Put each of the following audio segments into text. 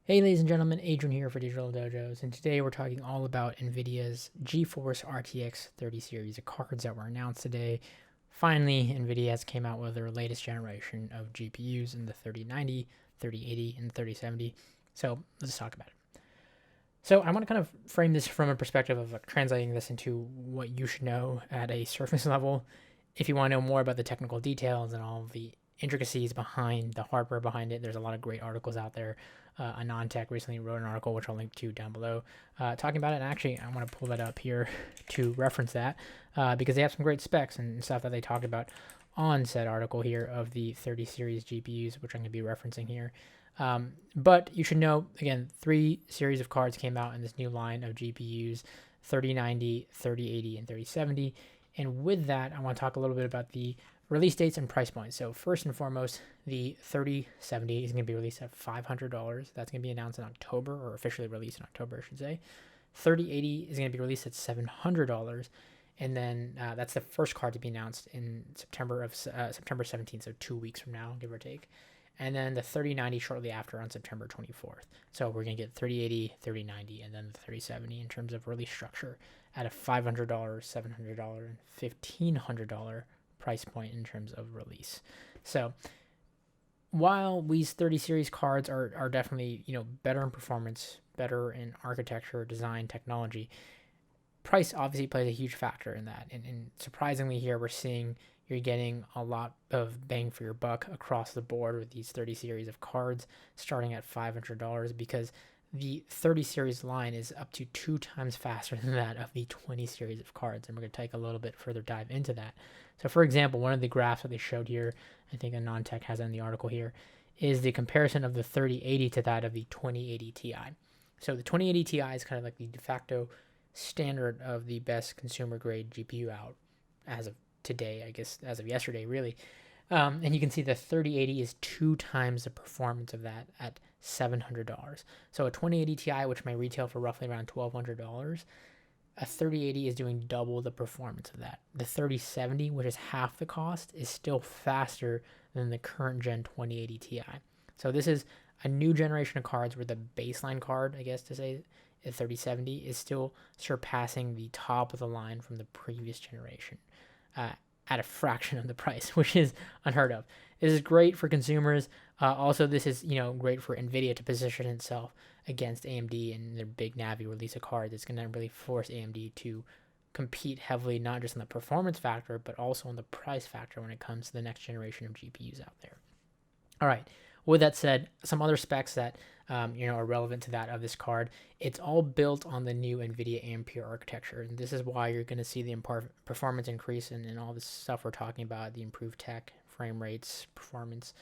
Hey ladies and gentlemen, Adrian here for Digital Dojos, and today we're talking all about Nvidia's GeForce RTX 30 series of cards that were announced today. Finally, Nvidia has came out with their latest generation of GPUs in the 3090, 3080, and 3070. So let's talk about it. So I want to kind of frame this from a perspective of translating this into what you should know at a surface level. If you want to know more about the technical details and all of the intricacies behind the hardware behind it, there's a lot of great articles out there. Anontech recently wrote an article, which I'll link to down below, talking about it. And actually, I want to pull that up here to reference that because they have some great specs and stuff that they talked about on said article here of the 30 series GPUs, which I'm going to be referencing here. But you should know, again, 3 series of cards came out in this new line of GPUs, 3090, 3080, and 3070. And with that, I want to talk a little bit about the release dates and price points. So first and foremost, the 3070 is going to be released at $500. That's going to be announced in October, or officially released in October, I should say. 3080 is going to be released at $700. And then that's the first card to be announced in September 17th, so 2 weeks from now, give or take. And then the 3090 shortly after on September 24th. So we're going to get 3080, 3090, and then the 3070 in terms of release structure at a $500, $700, and $1,500 price point in terms of release. So while these 30 series cards are definitely better in performance, better in architecture, design, technology, price obviously plays a huge factor in that. And surprisingly here we're seeing you're getting a lot of bang for your buck across the board with these 30 series of cards starting at $500 because the 30 series line is up to 2 times faster than that of the 20 series of cards. And we're going to take a little bit further dive into that. So for example, one of the graphs that they showed here, I think Anontech has it in the article here, is the comparison of the 3080 to that of the 2080 Ti. So the 2080 Ti is kind of like the de facto standard of the best consumer grade GPU out as of today, I guess, as of yesterday, really. And you can see the 3080 is 2 times the performance of that at $700. So a 2080 Ti, which may retail for roughly around $1,200, a 3080 is doing double the performance of that. The 3070, which is half the cost, is still faster than the current gen 2080 Ti. So this is a new generation of cards where the baseline card, I guess to say, the 3070 is still surpassing the top of the line from the previous generation at a fraction of the price, which is unheard of. This is great for consumers. Also, this is great for Nvidia to position itself against AMD and their big Navi release of cards. It's going to really force AMD to compete heavily, not just on the performance factor, but also on the price factor when it comes to the next generation of GPUs out there. All right. With that said, some other specs that are relevant to that of this card. It's all built on the new NVIDIA Ampere architecture, and this is why you're going to see the performance increase and all this stuff we're talking about, the improved tech, frame rates, performance.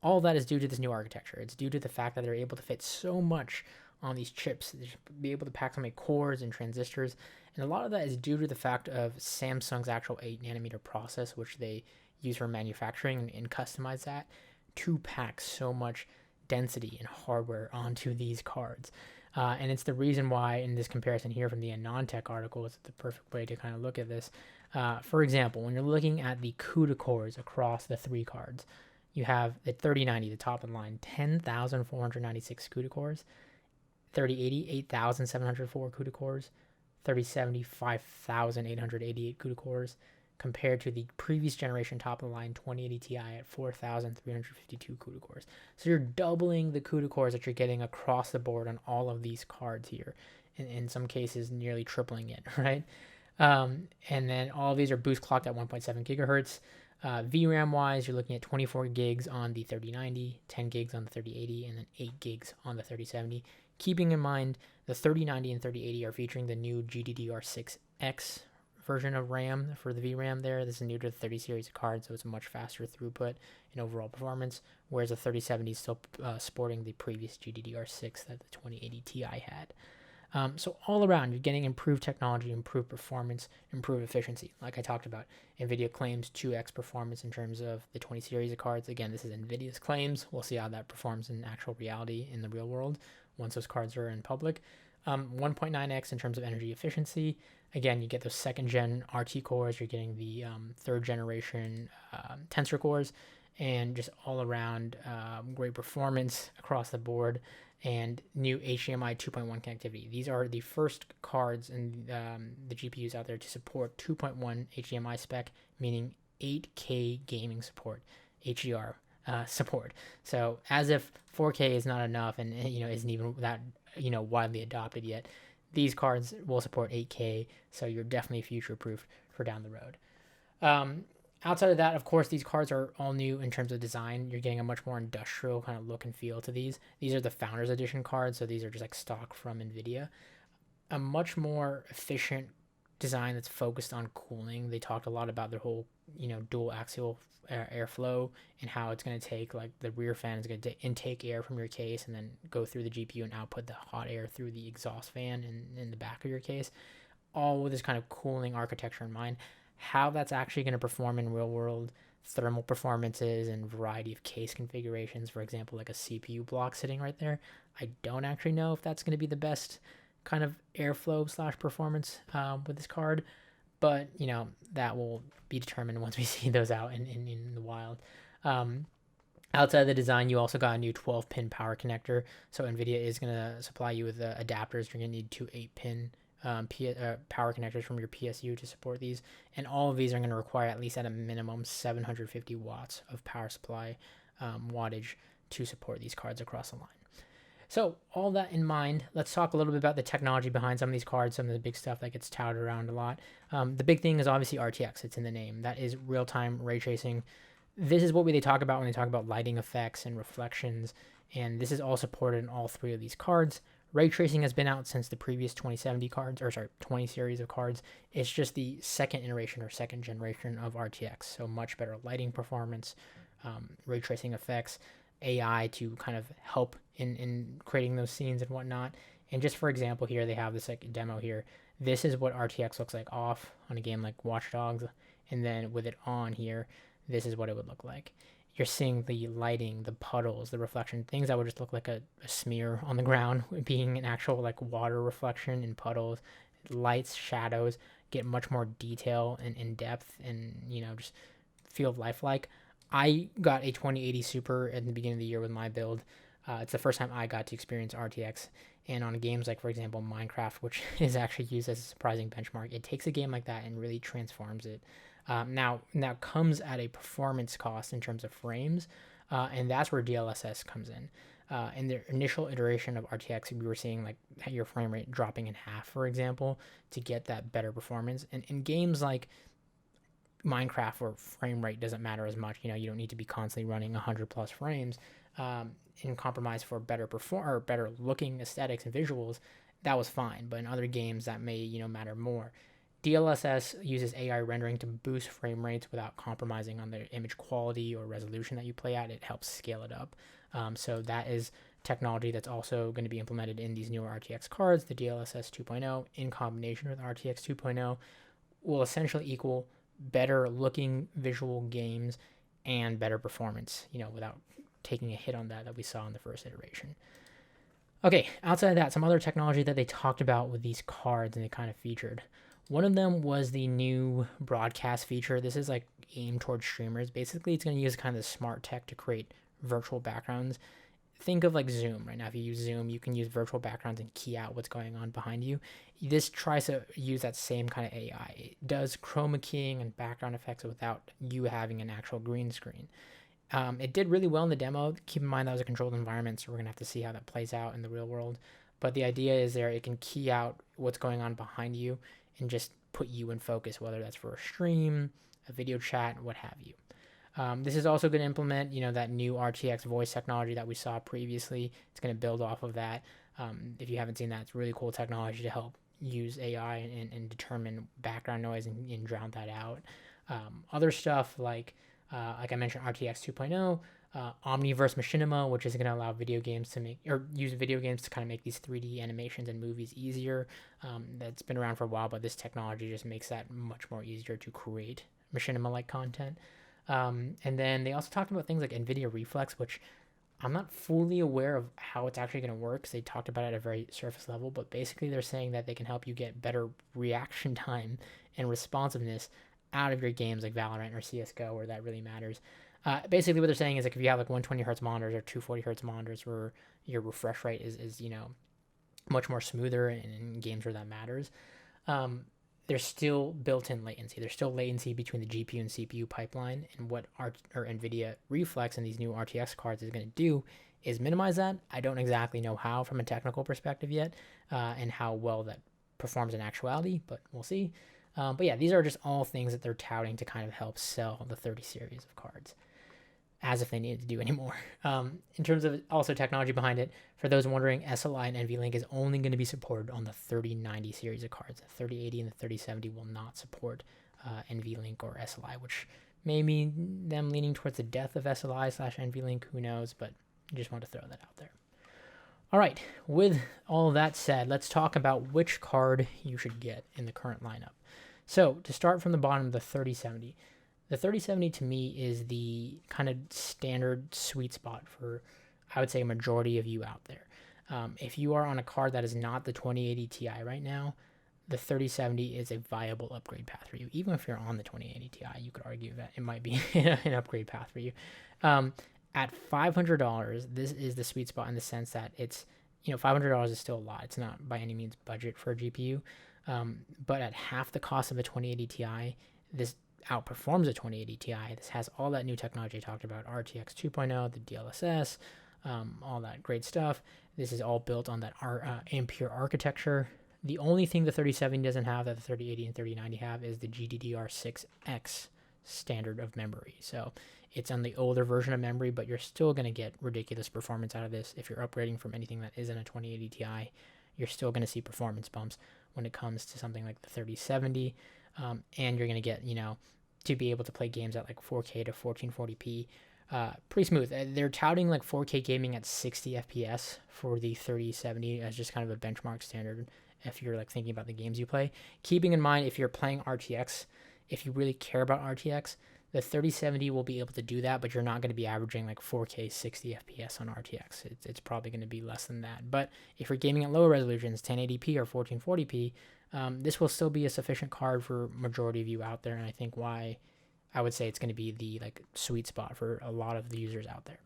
All that is due to this new architecture. It's due to the fact that they're able to fit so much on these chips. They should be able to pack so many cores and transistors, and a lot of that is due to the fact of Samsung's actual 8nm process, which they use for manufacturing and customize that to pack so much density and hardware onto these cards. And it's the reason why in this comparison here from the Anontech article, it's the perfect way to kind of look at this. For example, when you're looking at the CUDA cores across the 3 cards, you have the 3090, the top of the line, 10,496 CUDA cores, 3080, 8,704 CUDA cores, 3070, 5,888 CUDA cores, compared to the previous generation top of the line 2080 Ti at 4,352 CUDA cores. So you're doubling the CUDA cores that you're getting across the board on all of these cards here. In some cases, nearly tripling it, right? And then all of these are boost clocked at 1.7 gigahertz. VRAM wise, you're looking at 24 gigs on the 3090, 10 gigs on the 3080, and then 8 gigs on the 3070. Keeping in mind the 3090 and 3080 are featuring the new GDDR6X version of RAM for the VRAM there. This is new to the 30 series of cards, so it's a much faster throughput and overall performance, whereas the 3070 is still sporting the previous GDDR6 that the 2080 Ti had. So all around, you're getting improved technology, improved performance, improved efficiency. Like I talked about, NVIDIA claims 2x performance in terms of the 20 series of cards. Again, this is NVIDIA's claims. We'll see how that performs in actual reality in the real world once those cards are in public. 1.9x in terms of energy efficiency. Again, you get those 2nd gen RT cores. You're getting the 3rd generation tensor cores. and just all around great performance across the board, and new HDMI 2.1 connectivity. These are the first cards in the GPUs out there to support 2.1 HDMI spec, meaning 8K gaming support, HDR support. So as if 4K is not enough and isn't even that widely adopted yet, these cards will support 8K, so you're definitely future proofed for down the road. Outside of that, of course, these cards are all new in terms of design. You're getting a much more industrial kind of look and feel to these. These are the Founders Edition cards, so these are just like stock from NVIDIA. A much more efficient design that's focused on cooling. They talked a lot about their whole, dual axial airflow and how it's going to take, like, the rear fan is going to intake air from your case and then go through the GPU and output the hot air through the exhaust fan in the back of your case, all with this kind of cooling architecture in mind. How that's actually going to perform in real world thermal performances and variety of case configurations, for example, like a CPU block sitting right there, I don't actually know if that's going to be the best kind of airflow / performance with this card, but that will be determined once we see those out in the wild. Outside of the design, you also got a new 12-pin power connector, so NVIDIA is going to supply you with adapters. You're going to need two 8-pin power connectors from your PSU to support these, and all of these are going to require at least at a minimum 750 watts of power supply wattage to support these cards across the line. So all that in mind, let's talk a little bit about the technology behind some of these cards, some of the big stuff that gets touted around a lot. The big thing is obviously RTX. It's in the name. That is real-time ray tracing. This is what they talk about when they talk about lighting effects and reflections, and this is all supported in all three of these cards. Ray tracing has been out since the previous 20 series of cards. It's just the second iteration or second generation of RTX, so much better lighting performance, ray tracing effects, AI to kind of help in creating those scenes and whatnot. And just for example here, they have this like demo here. This is what RTX looks like off on a game like Watch Dogs, and then with it on here, this is what it would look like. You're seeing the lighting, the puddles, the reflection, things that would just look like a smear on the ground being an actual like water reflection in puddles. Lights, shadows get much more detail and in depth, and just feel lifelike. I got a 2080 Super at the beginning of the year with my build. It's the first time I got to experience RTX, and on games like, for example, Minecraft, which is actually used as a surprising benchmark, it takes a game like that and really transforms it. Now comes at a performance cost in terms of frames, and that's where DLSS comes in. In the initial iteration of RTX, we were seeing like your frame rate dropping in half, for example, to get that better performance. And in games like Minecraft, where frame rate doesn't matter as much, you don't need to be constantly running 100 plus frames, in compromise for better better looking aesthetics and visuals, that was fine. But in other games that may matter more. DLSS uses AI rendering to boost frame rates without compromising on the image quality or resolution that you play at. It helps scale it up. So that is technology that's also going to be implemented in these newer RTX cards. The DLSS 2.0 in combination with RTX 2.0 will essentially equal better looking visual games and better performance, without taking a hit on that we saw in the first iteration. Okay, outside of that, some other technology that they talked about with these cards and they kind of featured. One of them was the new broadcast feature. This is like aimed towards streamers. Basically, it's going to use kind of the smart tech to create virtual backgrounds. Think of like Zoom. Right now, if you use Zoom, you can use virtual backgrounds and key out what's going on behind you. This tries to use that same kind of AI. It does chroma keying and background effects without you having an actual green screen. It did really well in the demo. Keep in mind that was a controlled environment, so we're going to have to see how that plays out in the real world. But the idea is it can key out what's going on behind you and just put you in focus, whether that's for a stream, a video chat, what have you. This is also going to implement, that new RTX voice technology that we saw previously. It's going to build off of that. If you haven't seen that, it's really cool technology to help use AI and determine background noise and drown that out. Other stuff like I mentioned, RTX 2.0, Omniverse Machinima, which is going to allow video games to use video games to kind of make these 3D animations and movies easier. That's been around for a while, but this technology just makes that much more easier to create machinima-like content. And then they also talked about things like Nvidia Reflex, which I'm not fully aware of how it's actually going to work, because they talked about it at a very surface level, but basically they're saying that they can help you get better reaction time and responsiveness out of your games like Valorant or CSGO, where that really matters. Basically, what they're saying is like if you have like 120 hertz monitors or 240 hertz monitors, where your refresh rate is much more smoother in games where that matters. There's still built-in latency. There's still latency between the GPU and CPU pipeline, and what Nvidia Reflex and these new RTX cards is going to do is minimize that. I don't exactly know how from a technical perspective yet, and how well that performs in actuality, but we'll see. But yeah, these are just all things that they're touting to kind of help sell the 30 series of cards, as if they needed to do anymore. In terms of also technology behind it, for those wondering, SLI and NVLink is only going to be supported on the 3090 series of cards. The 3080 and the 3070 will not support NVLink or SLI, which may mean them leaning towards the death of SLI/NVLink, who knows, but I just want to throw that out there. All right, with all that said, let's talk about which card you should get in the current lineup. So to start from the bottom, the 3070. The 3070 to me is the kind of standard sweet spot for, I would say, a majority of you out there. If you are on a card that is not the 2080 Ti right now, the 3070 is a viable upgrade path for you. Even if you're on the 2080 Ti, you could argue that it might be an upgrade path for you. At $500, this is the sweet spot in the sense that it's, $500 is still a lot. It's not by any means budget for a GPU. But at half the cost of a 2080 Ti, this outperforms a 2080 Ti. This has all that new technology I talked about, RTX 2.0, the DLSS, all that great stuff. This is all built on that Ampere architecture. The only thing the 3070 doesn't have that the 3080 and 3090 have is the GDDR6X standard of memory. So it's on the older version of memory, but you're still going to get ridiculous performance out of this. If you're upgrading from anything that isn't a 2080 Ti, you're still going to see performance bumps when it comes to something like the 3070. And you're going to get, to be able to play games at like 4K to 1440p, pretty smooth. They're touting like 4K gaming at 60 FPS for the 3070 as just kind of a benchmark standard if you're like thinking about the games you play. Keeping in mind, if you're playing RTX, if you really care about RTX, the 3070 will be able to do that, but you're not going to be averaging like 4K 60 FPS on RTX. It's probably going to be less than that. But if you're gaming at lower resolutions, 1080p or 1440p, this will still be a sufficient card for majority of you out there, and I think why I would say it's going to be the like sweet spot for a lot of the users out there.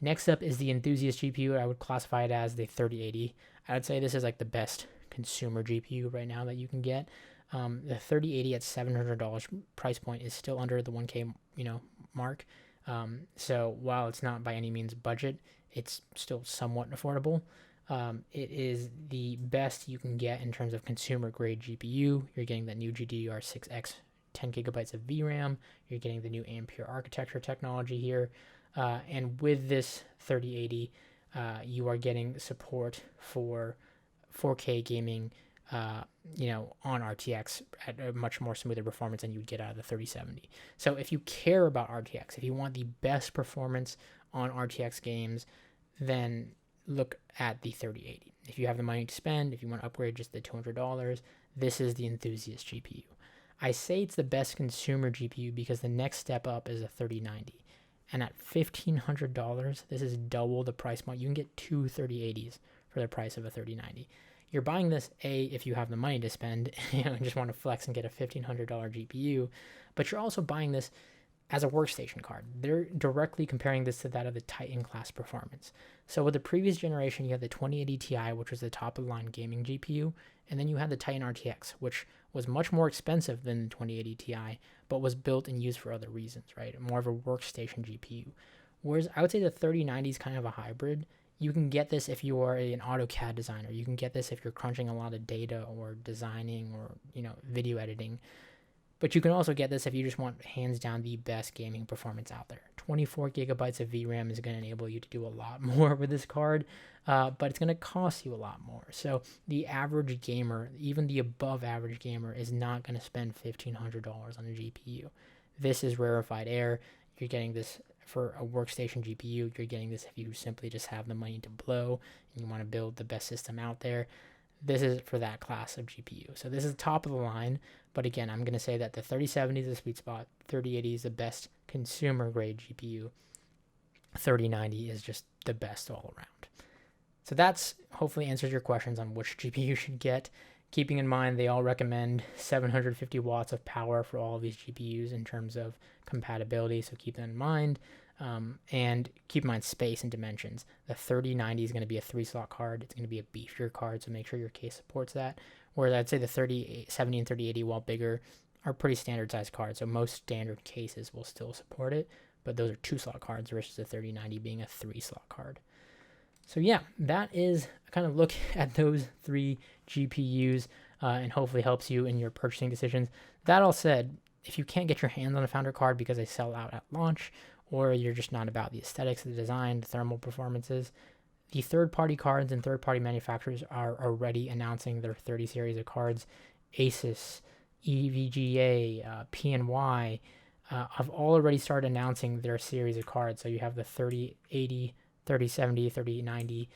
Next up is the Enthusiast GPU. I would classify it as the 3080. I would say this is like the best consumer GPU right now that you can get. The 3080 at $700 price point is still under the 1K mark. So while it's not by any means budget, it's still somewhat affordable. It is the best you can get in terms of consumer grade GPU. You're getting that new GDDR6X 10 gigabytes of VRAM. You're getting the new Ampere architecture technology here. And with this 3080, you are getting support for 4K gaming, on RTX at a much more smoother performance than you would get out of the 3070. So if you care about RTX, if you want the best performance on RTX games, then look at the 3080. If you have the money to spend, if you want to upgrade just the $200, this is the Enthusiast GPU. I say it's the best consumer GPU because the next step up is a 3090. And at $1,500, this is double the price point. You can get two 3080s for the price of a 3090. You're buying this, if you have the money to spend, and just want to flex and get a $1,500 GPU, but you're also buying this as a workstation card. They're directly comparing this to that of the Titan class performance. So with the previous generation, you had the 2080 Ti, which was the top of the line gaming GPU, and then you had the Titan RTX, which was much more expensive than the 2080 Ti, but was built and used for other reasons, right? More of a workstation GPU. Whereas I would say the 3090 is kind of a hybrid. You can get this if you are an AutoCAD designer. You can get this if you're crunching a lot of data or designing or, video editing. But you can also get this if you just want hands down the best gaming performance out there. 24 gigabytes of VRAM is going to enable you to do a lot more with this card, but it's going to cost you a lot more. So the average gamer, even the above average gamer, is not going to spend $1,500 on a GPU. This is rarefied air. You're getting this for a workstation GPU. You're getting this if you simply just have the money to blow and you want to build the best system out there. This is for that class of GPU. So this is top of the line. But again, I'm going to say that the 3070 is the sweet spot. 3080 is the best consumer grade GPU. 3090 is just the best all around. So that's hopefully answers your questions on which GPU you should get. keeping in mind they all recommend 750 watts of power for all of these GPUs in terms of compatibility, so keep that in mind. And keep in mind space and dimensions. The 3090 is going to be a 3-slot card. It's going to be a beefier card, so make sure your case supports that. Whereas I'd say the 3070 and 3080, while bigger, are pretty standard size cards, so most standard cases will still support it, but those are 2-slot cards versus the 3090 being a 3-slot card. So yeah, that is a kind of look at those 3 GPUs, and hopefully helps you in your purchasing decisions. That all said, if you can't get your hands on a Founder card because they sell out at launch, or you're just not about the aesthetics, the design, the thermal performances, the third-party cards and third-party manufacturers are already announcing their 30 series of cards. Asus, EVGA, PNY have all already started announcing their series of cards. So you have the 3080, 3070, 3090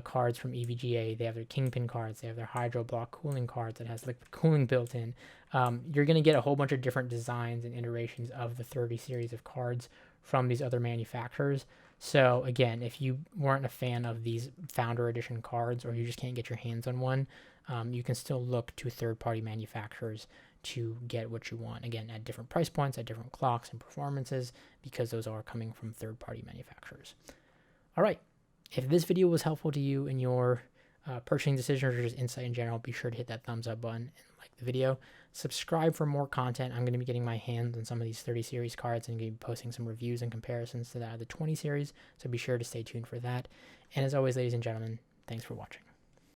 cards from EVGA. They have their Kingpin cards. They have their Hydro Block cooling cards that has liquid cooling built in. You're going to get a whole bunch of different designs and iterations of the 30 series of cards from these other manufacturers. So again, if you weren't a fan of these Founder Edition cards, or you just can't get your hands on one, you can still look to third-party manufacturers to get what you want. Again, at different price points, at different clocks and performances, because those are coming from third-party manufacturers. All right, if this video was helpful to you in your purchasing decisions or just insight in general, be sure to hit that thumbs up button and like the video. Subscribe for more content. I'm going to be getting my hands on some of these 30 series cards and going to be posting some reviews and comparisons to that of the 20 series, so be sure to stay tuned for that. And as always, ladies and gentlemen, thanks for watching.